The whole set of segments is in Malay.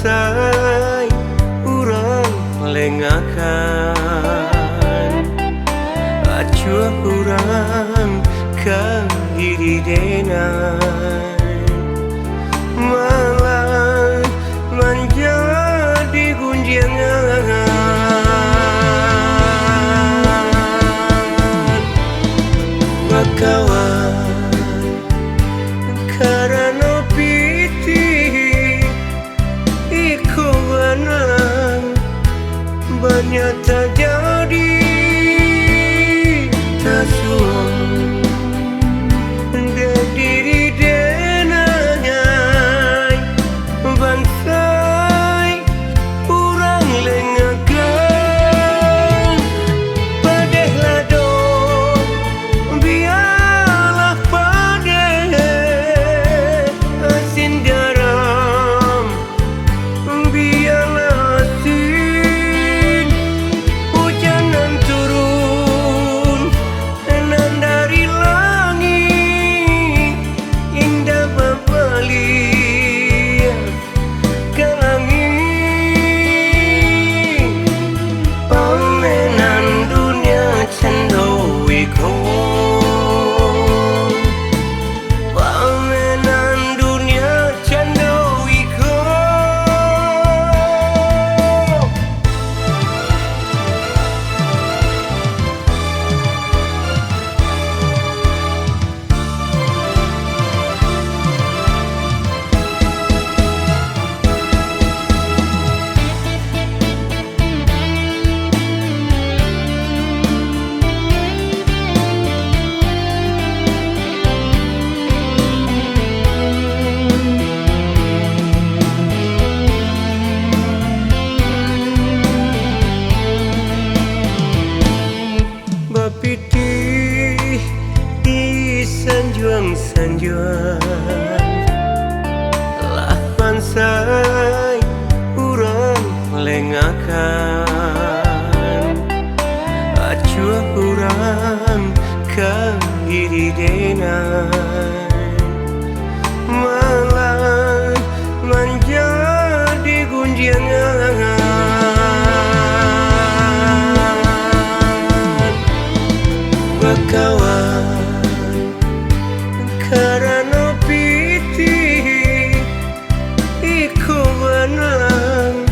bansai urang lengakan acuh urang ka hiridenan malah menjadi gunjingan bakawan karena piti iko banang banyak terjadi tasuang diri denanyai bansai urang lengakan padeh lado biarlah padeh asin garam biarlah asin hujanan turun nan dari langit indah berbalik ke langit pamenan dunia cendowiko pamenan dunia cendowiko bapiti di sanjuang lah bansai urang lengakan acuh urang ka hiridenan malah menjadi gunjingan bakawan karena piti iko banang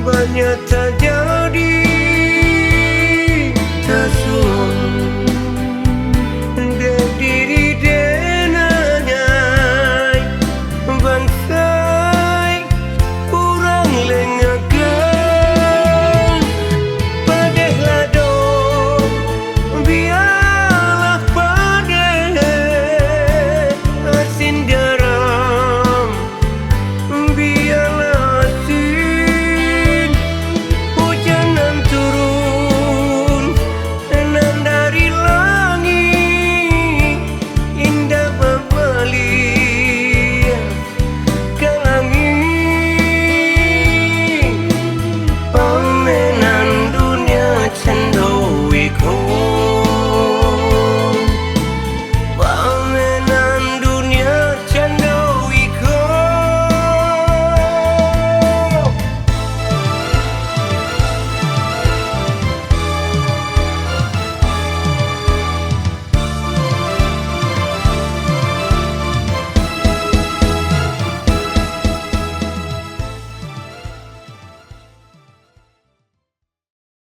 banyak